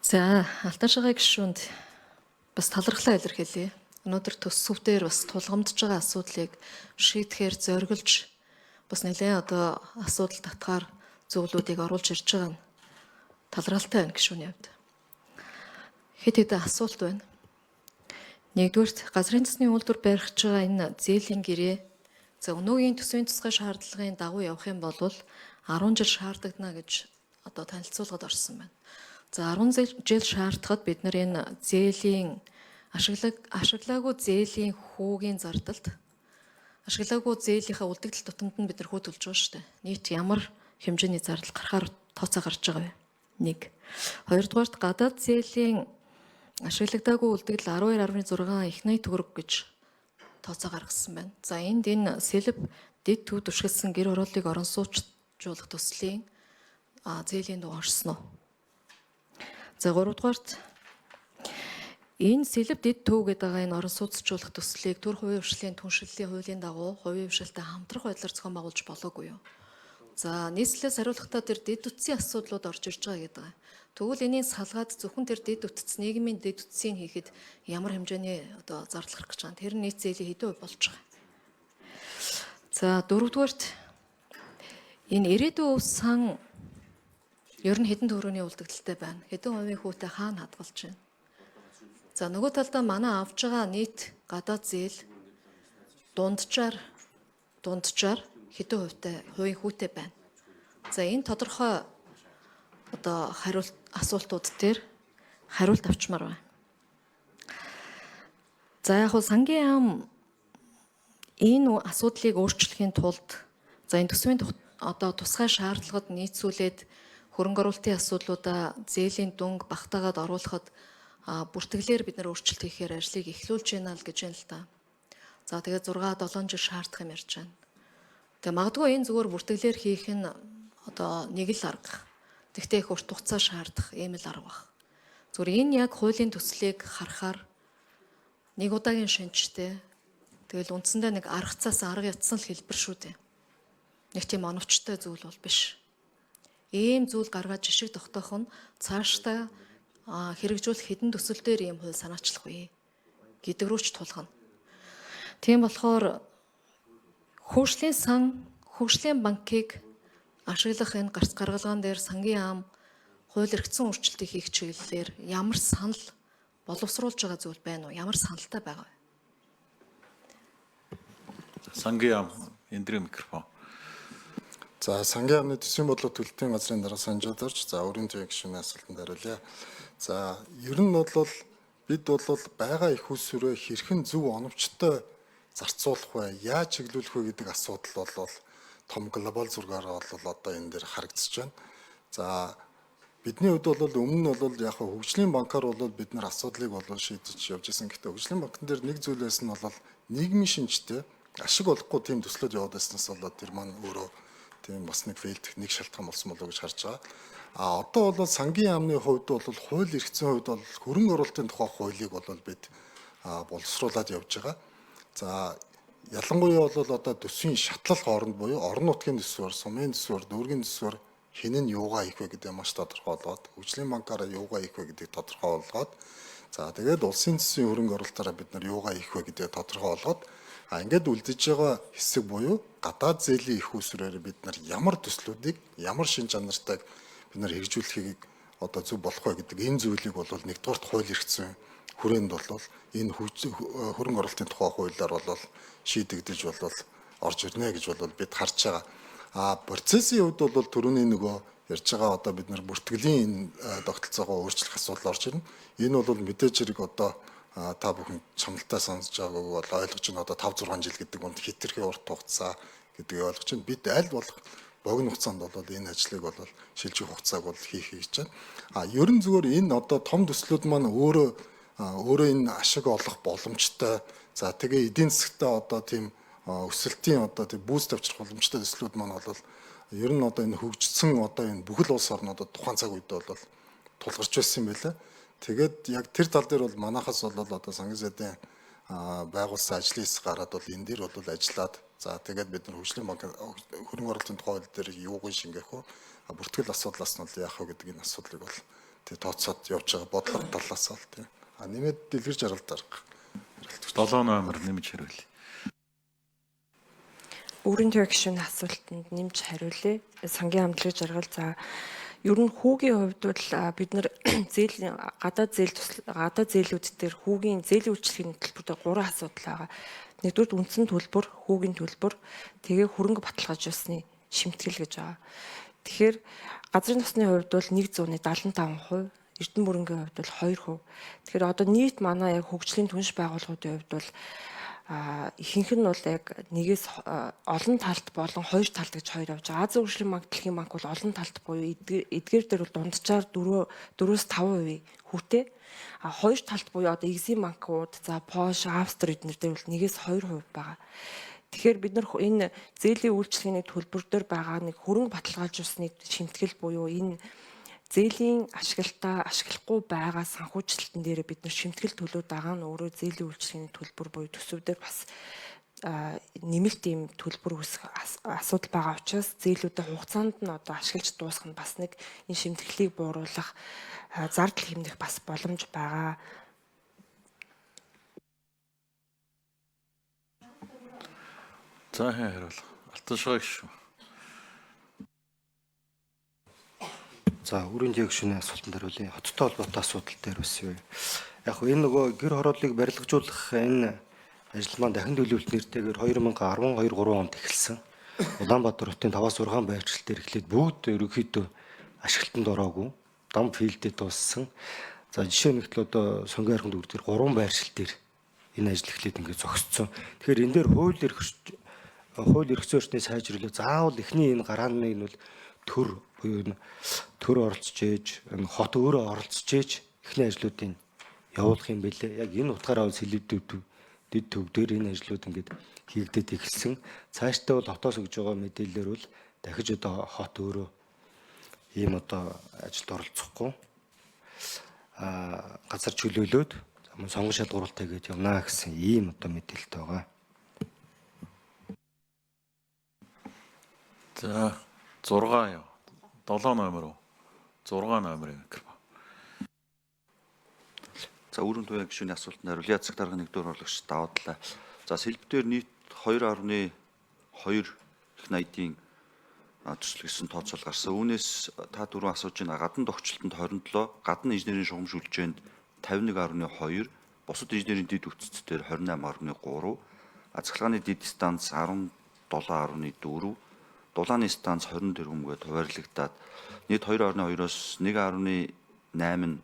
За, Алтан шагаа гишүүнд бас талархлаа илэрхийлье. Өнөөдөр төссөвдөр бас тулгамдж байгаа асуудлыг шийдэхээр зориглож бас нэлээд асуудал татгаар зөвлөдүүдийг оруулж ирж байгаа нь талархалтай байна гишүүний хувьд. Хэд хэдэн асуулт байна. Нэгдүгürt газрын засгийн үйлдвэр барьж байгаа энэ зээлийн гэрээ за өнөөгийн төсвийн тусгай шаардлагын дагуу явах юм бол 10 жил шаардлагана гэж танилцуулгад орсон байна. За 10 жил шаардахад бид нар энэ зээлийн ашиглаагүй зээлийн хүүгийн зардалд ашиглаагүй зээлийнхаа үлдэгдэл тутамд нь бид нар хүү төлж байгаа шүү дээ. Нийт ямар хэмжээний зардал гарахаар тооцоо гарч байгаа вэ? 1. Хоёрдугаарт гадаад зээлийн ашиглагдаагүй үлдэгдэл 12.6 их найт төгрөг гэж тооцоо гаргасан байна. За энэ сэлб дэд төв түшгэлсэн гэр хорооллыг орон сууцжуулах төслийн зээлийн дугаар орсон уу? За 3-дугаарт энэ сэлб дэд төв гэдэг энэ орон сууцжуулах төслийг төр хувийн хвшлийн түншлэлийн хуулийн дагуу хувийн хвшилтэй хамтрах байдлаар зохион байгуулж болоогүй юу? За нийслэлээс хариулахдаа тэр дэд үтсийн асуудлууд орж ирж байгаа гэдэг. Тэгвэл энэний салгаад зөвхөн тэр дэд үтц нийгмийн дэд үтсийг хийхэд ямар хэмжээний зардал гарах гэж байгаа. Тэр нийт зээлийн хэдэн хувь болж байгаа. За 4-дугаарт энэ ирээдүйн сан ер нь хэдэн төгрөгийн үлдэгдэлтэй байна. Хэдэн хувийн хүүтэй хаана хадгалж байна? За нөгөө талдаа манай авж байгаа нийт гадаад зээл дунджаар хэдэн хувийн хүүтэй байна. За энэ тодорхой асуултууд дээр хариулт авчмаар байна. За яг сангийн ам энэ асуудлыг өөрчлөхийн тулд за энэ төсвийн тусгай шаардлагад нийцүүлээд хөрөнгө оруулалтын асуудлуудаа зээлийн дүнг багтаагаад оруулахад бүртгэлээр бид нар өөрчлөлт хийхээр ажлыг эхлүүлж байна л гэж байна л та. За тэгээд 6-7 жил шаардах юм ярьж байна. Тэгээ магадгүй энэ зүгээр бүртгэлээр хийх нь нэг л арга. Тэгтээ их урт хугацаа шаардах ийм л арга баг. Зүгээр энэ яг хуулийн төслийг харахаар нэг удаагийн шинжтэй тэгэл үндсэндээ нэг арга цаас арга ятсан л хэлбэр шүү дээ. Нэг тийм оновчтой зүйл бол биш. Ийм зүйл гаргаж жишг тогтоох нь цаашдаа хэрэгжүүлэх хэдэн төсөл дээр ийм хууль санаачлах вэ гэдэг рүү ч тулгана. Тийм болохоор хөгжлийн банкыг ашиглах энэ гарц гаргалгаан дээр сангийн ам хууль эрхцэн өөрчлөлтийг хийх чиглэлээр ямар санал боловсруулж байгаа зүйл байна уу? Ямар саналтай байгаа вэ? Сангийн ам эндрийн микрофон. За сангийн амны төсвийн бодлого төлөлтийн газрын дарга санжуулж за өрийн төвийн гишүүний асуултанд хариулъя. За ер нь бол бид бол байгаа их усүрээ хэрхэн зөв оновчтой зарцуулах вэ? Яаж чиглүүлэх вэ гэдэг асуудал бол том глобал зургаар бол энэ дээр харагдаж байна. За бидний хувьд бол өмнө нь бол яг хөгжлийн банкар бол бид нар асуудлыг шийдэж явж байсан. Гэхдээ хөгжлийн банкн дээр нэг зүйл байсан нь бол нийгмийн шинжтэй ашиг олохгүй тийм төслүүд яваад байснаас тэр маань өөрөө тийм бас нэг фейлдэх нэг шалтгаан болсон болов уу гэж харж байгаа. Одоо бол сангийн амны хувьд бол хууль эрхцэн хувьд бол хөрөнгө оруулалтын тухай хуулийг бид боловсруулад явж байгаа. За ялангуяа бол төсвийн шатлал хооронд буюу орон нутгийн төсвөр, сумын төсвөр, дүүргийн төсвөр хэн нь юугаа хийх вэ гэдэг маш тодорхой болгоод, хөгжлийн банкаараа юугаа хийх вэ гэдгийг тодорхой болгоод, за тэгээд улсын төсвийн хөрөнгө оруулалтаараа бид нар юугаа хийх вэ гэдгийг тодорхой болгоод, ингээд үлдэж байгаа хэсэг буюу гадаад зээлийн их усрээр бид нар ямар төслүүдийг, ямар шин чанартайг бид нар хэрэгжүүлэхийг зөв болох вэ гэдэг энэ зүйлийг бол нэгдүгээр хууль эрхцэн хүрээнд бол энэ хөрөнгө оруулалтын тухай хуулиар шийдэгдэж орж ирнэ гэж бид харж байгаа. Процессын хувьд бол түрүүний нөгөө ярьж байгаа бид нар бүртгэлийн тогтолцоогоо өөрчлөх асуудал орж ирнэ. Энэ бол мэдээж хэрэг та бүхэн чамлалтай сонсож байгааг бол ойлгож байна. 5-6 жил гэдэг нь хэтэрхий урт хугацаа гэдгийг ойлгож байна. Бид аль болох богино хугацаанд энэ ажлыг шилжих хугацааг хийх гэж байна. Ер нь зүгээр энэ том төслүүд маань өөрөө энэ ашиг олох боломжтой. За тэгээ эдийн засгтаа тийм өсөлтийн тийм бүүст авчрах боломжтой төслүүд маань ер нь энэ хөгжсөн энэ бүхэл улс орнуудад тухайн цаг үед тулгарч байсан юм байна. Тэгээд яг тэр тал дээр манайхаас сангийн сайдын байгуулсан ажлын хэсэг гараад энэ дээр ажиллаад за тэгээд бид нар хөгжлийн банк хөрөнгө оруулалтын тухай хууль дээр юуг шингээх вэ? Бүртгэл асуудлаас нь яах вэ гэдэг энэ асуудлыг тэг тооцоод явж байгаа бодлого талаас л тийм. Нэмээд дэлгэр жаргал дарга. 7 номер нэмж хариулъя. Өөрийн төвийн гишүүний асуултанд нэмж хариулъя. Сангийн хамтлагийн жаргал за ер нь хүүгийн хувьд бол бид нар гадаад зээлүүд дээр хүүгийн зээлийн үйлчлэгийн төлбөрт 3 асуудал байгаа. Нэгдүгээр үндсэн төлбөр, хүүгийн төлбөр, тэгээ хөрөнгө баталгаажуулсны шимтгэл гэж байгаа. Тэгэхээр газрын тосны хувьд бол 175%, Эрдэнэ мөрөнгийн хувьд бол 2%. Тэгэхээр одоо нийт манай яг хөгжлийн түнш байгууллагуудын хувьд бол ихэнх нь бол яг нэгээс олон талт болон хоёр талт гэж хоёр явж байгаа. Азийн хөгжлийн банк, дэлхийн банк бол олон талт буюу эдгээр дээр бол дунджаар 4-5% хүүтэй. Хоёр талт буюу одоо Exim банкуд, за Пош, Австри эднэр дээр бол нэгээс 2% байгаа. Тэгэхээр бид нар энэ зээлийн үйлчлэгээний төлбөр дээр байгаа нэг хөрөнгө баталгаажуулсны шимтгэл буюу энэ зээлийн ашиглахгүй байгаа санхүүжилтэн дээр бид нар шимтгэл төлөөд байгаа нь өөрөө зээлийн үйлчлэгээний төлбөр буюу төсөв дээр бас нэмэлт ийм төлбөр үүсэх асуудал байгаа учраас зээлүүдийн хугацаанд нь одоо ашиглаж дуусгах нь бас нэг энэ шимтгэлийг бууруулах зардал хэмнэх бас боломж байгаа. За хариулах. Алтан шүү. За өрийн жигшүүний асуултанд хариулъя. Хоттой холбоотой асуудал дээр бас юу. Яг энэ нөгөө гэр хорооллыг барилгажуулах энэ ажил маань дахин төлөвлөлт нэртэйгээр 2012-3 онд эхэлсэн. Улаанбаатар хотын 5-аас 6 байршил дээр эхлээд бүгд ерөнхийдөө ашиглалтанд ороогүй. Дам филдэд дууссан. За жишээ нь ихтэл одоо Сонгон хайрхан дүр дээр 3 байршил дээр энэ ажил эхлээд ингээд зогсцсон. Тэгэхээр энэ дээр хууль эрх зүйн орчны сайжруулалт заавал эхний энэ гарааны нь бол төр буюу төр оролцож ээж энэ хот өөрөө оролцож ээж эхний ажлуудыг явуулах юм бэлээ. Яг энэ утгаараа дэд төв дээр энэ ажлууд ингээд хийгдээд эхэлсэн. Цаашдаа бол хотоос өгж байгаа мэдээлэлээр бол дахиж одоо хот өөрөө ийм одоо ажилд оролцохгүй газар чөлөөлөөд сонгон шалгуулалтаа гэж явна гэсэн ийм одоо мэдээлэлтэй байгаа. За 6 яа. 7 номер уу? 6 номерын микрофон. За өрийн төвийн гишүүний асуултанд хариулъя. Цаг дарга 1 дугаар орлогч даваадлаа. За сэлбээр нийт 2.2 их найдын төслөгсөн тооцоол гарсан. Үүнээс та түрүү асууж байна. Гадна тогтчлолтод 27, гадна инженерийн шугамжүүлжээнд 51.2, бусад инженерийн дэд үтцээр 28.3, цахилгааны дэд станц 17.4, дулааны станц 20 тэрбумгээд хуваарлагдаад нийт 2.2-оос 1.8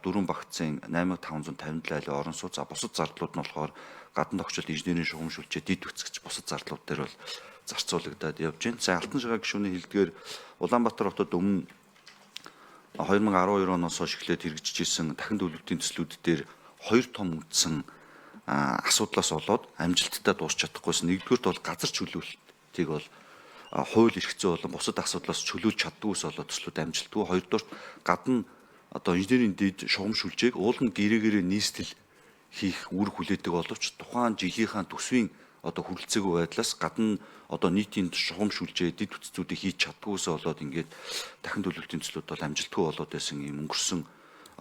дөрвөн багцын 8557 айлын орон сууц. За бусад зардлууд нь болохоор гадна тогтчлолт инженерийн шугамжүүлжээ дэд үтцгч бусад зардлууд дээр бол зарцуулагдаад явж байна. За Алтан шагаа гишүүний хэлдгээр Улаанбаатар хотод өмнө 2012 оноос хойш эхлээд хэрэгжиж исэн дахин төлөвлөлтийн төслүүд дээр 2 том үндсэн асуудлаас болоод амжилттай дуусч чадахгүйсэн. Нэгдүгürt бол газар чөлөөлтийг бол хууль эрх зүй болон бусад асуудлаас чөлөөлж чаддгүйс болоод төслүүд амжилтгүй. Хоёрдугаар гадна одоо инженерийн дэд шугамжүүлжээг уулын гэрээ нийслэл хийх үр хүлээдэг боловч тухайн жилийнхаа төсвийн одоо хүрэлцээгүй байдлаас гадна одоо нийтийн шугамжүүлжээ дэд үтцүүдийг хийж чаддгүйс болоод ингээд дахин төлөвлөлтийн төслүүд бол амжилтгүй болоод байсан юм өнгөрсөн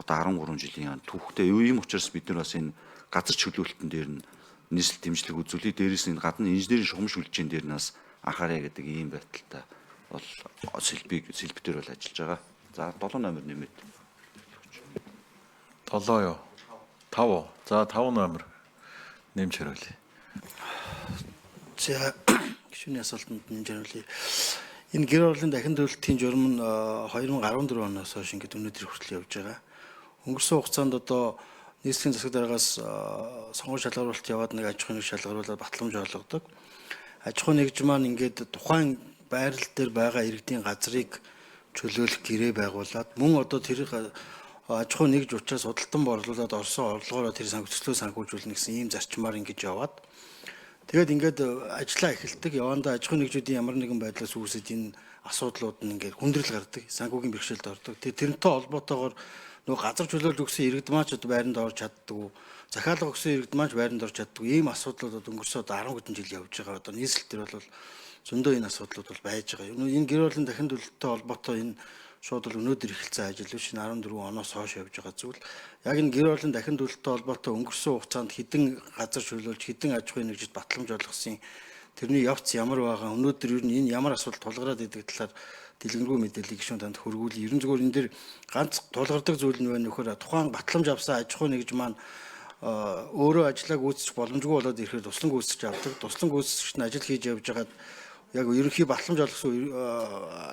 одоо 13 жилийн түүхтэй ийм учраас бид нар бас энэ газар чөлөөлтөн дээр нь нийслэл дэмжлэг үзүүлээ. Дээрээс нь гадна инженерийн шугамжүүлжийн дээр нас анхаарай гэдэг ийм байдалтай бол сэлбитээр бол ажиллаж байгаа. За 7 номер нэмээд 7 юу? 5. За 5 номер нэмж хариулъя. За гишүүний асуултанд нэмж хариулъя. Энэ гэр оролын дахин төлөвлөлтийн журам нь 2014 оноос хойш ингээд өнөөдөр хүртэл явж байгаа. Өнгөрсөн хугацаанд одоо нийслэлийн засаг даргаас сонгон шалгаруулалт яваад нэг аж ахуйн нэг шалгаруулаад батламж олгодог. Аж ахуйн нэгж маань ингээд тухайн байрал дээр байгаа иргэдийн газрыг чөлөөлөх гэрээ байгуулад мөн одоо тэр аж ахуй нэгж учраас худалдан борлуулад орсон орлогоороо тэр төслөө санхүүжүүлнэ гэсэн ийм зарчмаар ингэж яваад тэгээд ингээд ажиллаа эхэлдэг. Явандаа аж ахуй нэгжүүдийн ямар нэгэн байдлаас үүсэж энэ асуудлууд нь ингээд хүндрэл гардаг, санхүүгийн бэрхшээлд ордог. Тэгээд тэрнтэй холбоотойгоор нөгөө газар чөлөөлж өгсөн иргэд маань ч байранд орж чаддгүй, захиалга өгсөн иргэд маань ч байранд орж чаддгүй ийм асуудлууд өнгөрсөн 10 хэдэн жил явж байгаа. Одоо нийслэл төр бол зөндөө энэ асуудлууд бол байж байгаа. Энэ гэр оролын дахин төлөлттэй холбоотой энэ шууд л өнөөдөр эхэлсэн ажил биш, 14 оноос хойш явж байгаа зүйл. Яг энэ гэр оролын дахин төлөлтөй холбоотой өнгөрсөн хугацаанд хэдэн газар чөлөөлж, хэдэн аж ахуйн нэгжид батламж олгосон, тэрний явц ямар байгаа, өнөөдөр ер нь энэ ямар асуудал тулгараад идэг талаар дэлгэрэнгүй мэдээллийг гишүүн танд хүргүүл. Ерөн зүгээр энэ дэр ганц тулгардаг зүйл нь байна нөхөр тухайн батламж авсан аж ахуй нэгж маань өөрөө ажиллааг үүсгэх боломжгүй болоод ирэхээр туслан гүйцэтгэж авдаг. Туслан гүйцэтгэгч нь ажил хийж явж байгаад яг ерөнхий батламж олгосон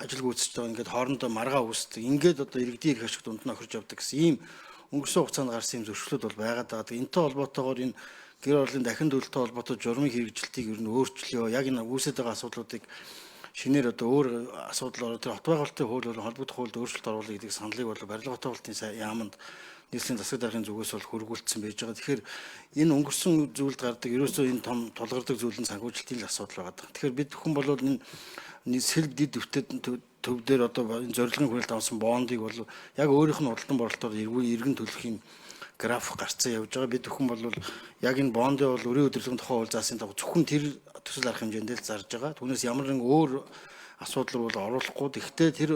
ажил гүйцэтгэж байгаа ингээд хоорондоо маргаа үүсдэг. Ингээд одоо иргэдийн эрх ашиг дунд нь охирж явдаг гэсэн ийм өнгөрсөн хугацаанд гарсан ийм зөрчлүүд бол байгаад байгаа. Энэтэй холбоотойгоор энэ гэр оролын дахин төлөлтөй холбоотой журмын хэрэгжилтийг ер нь өөрчлөё. Яг энэ үүсэж байгаа асуудлуудыг шинээр одоо өөр асуудал ороод тэр хот байгуулалтын хууль болон холбогдох хуульд өөрчлөлт оруулах гэдэг саналыг бол барилга хот байгуулалтын яамд нийслэлийн засаг даргын зүгээс бол хөргүүлсэн байж байгаа. Тэгэхээр энэ өнгөрсөн зүйлд гардаг ерөөсөө энэ том тулгардаг зүйл нь санхүүжилтийн асуудал байгаа. Тэгэхээр бид бүхэн бол энэ сэлб дид өвтөд төв дээр одоо энэ зорилгын хүрээлт авсан бондыг бол яг өөрийнх нь худалдан боролтоор иргэн төлөх юм график гарцсан явж байгаа. Бид бүхэн бол яг энэ бондыг бол өрийн удирдлагын тухай хууль заасын дагуу зөвхөн тэр төсөл арга хэмжээндээ л зарж байгаа. Түүнээс ямар нэгэн өөр асуудал бол оруулахгүй. Гэхдээ тэр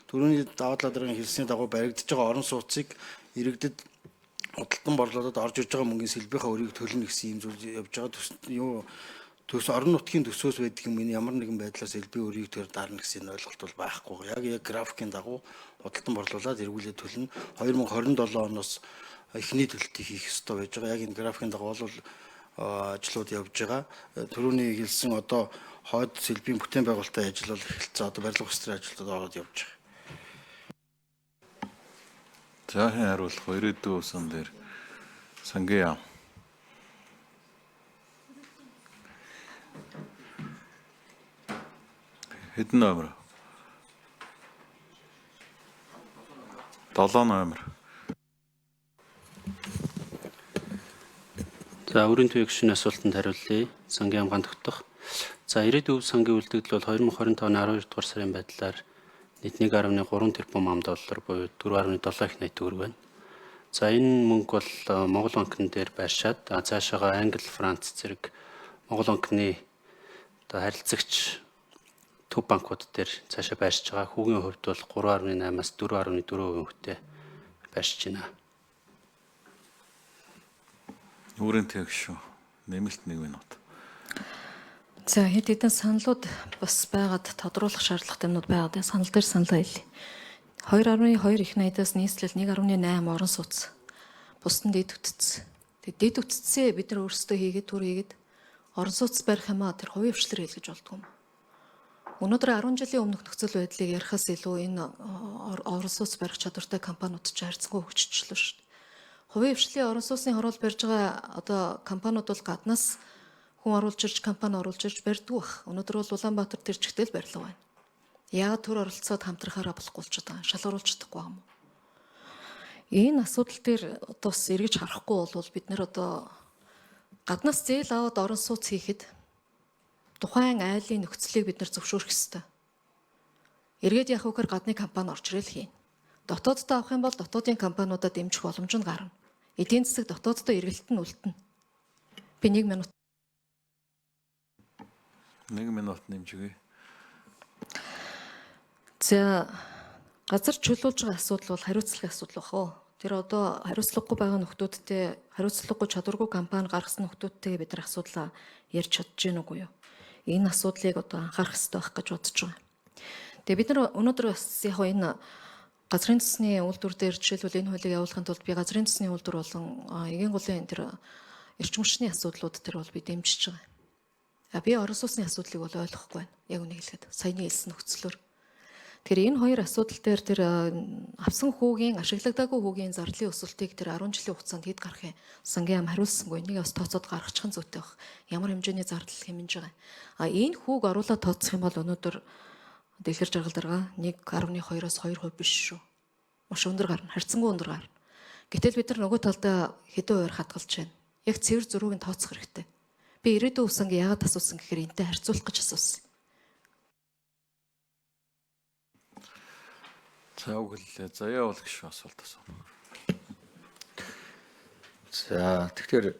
түрүүний даваа талын хэлсний дагуу баригдаж байгаа орон сууцыг иргэдэд худалдан борлуулаад орж иж байгаа мөнгөний сэлбийнхаа өрийг төлнө гэсэн юм зүйл явж байгаа. Төс орон нутгийн төсөөс байдаг юм энэ ямар нэгэн байдлаар сэлбийн өрийг тэр дарна гэсэн ойлголт бол байхгүй. Яг графикийн дагуу худалдан борлуулаад эргүүлээд төлнө. 2027 оноос эхний төлөлтийг хийх ёстой байж байгаа. Яг энэ графикийн дагуу бол ажлууд явж байгаа. Түрүүний хэлсэн одоо хойд сэлбийн бүтээн байгуулалтын ажил бол эхэлсэн. Одоо барилга устрын ажилтнууд ороод явж байгаа. За хэн хариулах вэ? Ирээдүйн усан дээр Сангийн яам. Хэдэн номер? 7 номер. За өрийн төвийн гишүүний асуултанд хариулъя. Сангийн яам гандагдах. За ирээдүйн сангийн үлдэгдэл бол 2025 оны 12 дугаар сарын байдлаар нийт 1.3 тэрбум ам.доллар буюу 4.7 их найт төгрөг байна. За энэ мөнгө бол Монгол банкн дээр байршаад цаашаага Англи, Франц зэрэг Монгол банкны одоо харилцагч төв банкуд дээр цаашаа байршиж байгаа. Хүүгийн хувьд бол 3.8-аас 4.4% хүнтэй байршиж байна. Өрийн төвийн гишүүн нэмэлт 1 минут. За хэд хэдэн саналуд бас байгаад тодруулах шаардлагатай юмнууд байгаад байна. Санал дээр саналаа хэлье. 2.2 их найдаас нийслэл 1.8 орон сууц. Бусдын дэд үтцсэн. Тэгээд дэд үтцсээ бид нар өөрсдөө хийгээд түр хийгээд орон сууц барих юм а тэр хувийн хвшлэр хийлгэж болдгоо юм. Өнөөдөр 10 жилийн өмнөх нөхцөл байдлыг ярихаас илүү энэ орон сууц барих чадвартай компаниуд ч харьцангуй хөгжчихлөө шүү дээ. Хувийн хвшлийн орон сууцны хороол барьж байгаа одоо компаниуд бол гаднаас хүн оруулж ирж компани оруулж ирж барьдаг бах. Өнөөдөр бол Улаанбаатар тэр чигтэл барилга байна. Яагаад төр оролцоод хамтрахаараа болохгүй ч удаа шалгаруулж чадахгүй юм. Энэ асуудал дээр одоо бас эргэж харахгүй бол бид нэр одоо гаднаас зээл аваад орон сууц хийхэд тухайн айлын нөхцөлийг бид нар зөвшөөрөх ёстой. Эргээд явах үгээр гадны компани орж ирэл хийн. Дотооддоо авах юм бол дотоодын компаниудад дэмжих боломж нь гарна. Эдийн засаг дотооддоо эргэлт нь үлдэнэ. Би 1 минут 1 минут нэмжигэй. За газар чөлөөлж байгаа асуудал бол хариуцлагын асуудал бахаа. Тэр одоо хариуцлагагүй байгаа нөхдүүдтэй, хариуцлагагүй чадваргүй компани гаргасан нөхдүүдтэйгээ бид нар асуудлаа ярьж чадж гин үгүй юу? Энэ асуудлыг одоо анхаарах хэрэгтэй байх гэж бодож байгаа. Тэгээ бид нар өнөөдөр бас яг энэ газрын засны үйлдвэр дээр жишээлбэл энэ хуулийг явуулахын тулд би газрын засны үйлдвэр болон эгийн гулын тэр эрчим хүчний асуудлууд тэр бол би дэмжиж байгаа. Би орон сууцны асуудлыг бол ойлгохгүй байна. Яг үнийг хэлэхэд саяны хэлсэн нөхцлөөр. Тэгэхээр энэ хоёр асуудал дээр тэр авсан хүүгийн ашиглагдаагүй хүүгийн зардлын өсөлтийг тэр 10 жилийн хугацаанд хэд гарах юм? Сангийн яам хариулсангүй. Энийг бас тооцоод гаргачих нь зүйтэй байх. Ямар хэмжээний зардал хэмнэж байгаа. Энэ хүүг оруулаад тооцох юм бол өнөөдөр дэлгэр жаргал дарга 1.2-оос 2% биш шүү. Маш өндөр гарна. Харьцангуй өндөр гарна. Гэтэл бид нар нөгөө талдаа хэдэн хувиар хадгалж байна. Яг цэвэр зургийг нь тооцох хэрэгтэй. Би ирээдүйн усангийн яагаад асуусан гэхээр энтэй харьцуулах гэж асуусан. За үгэлээ. Заяа бол гişүү асуулт асууна. За тэгэхээр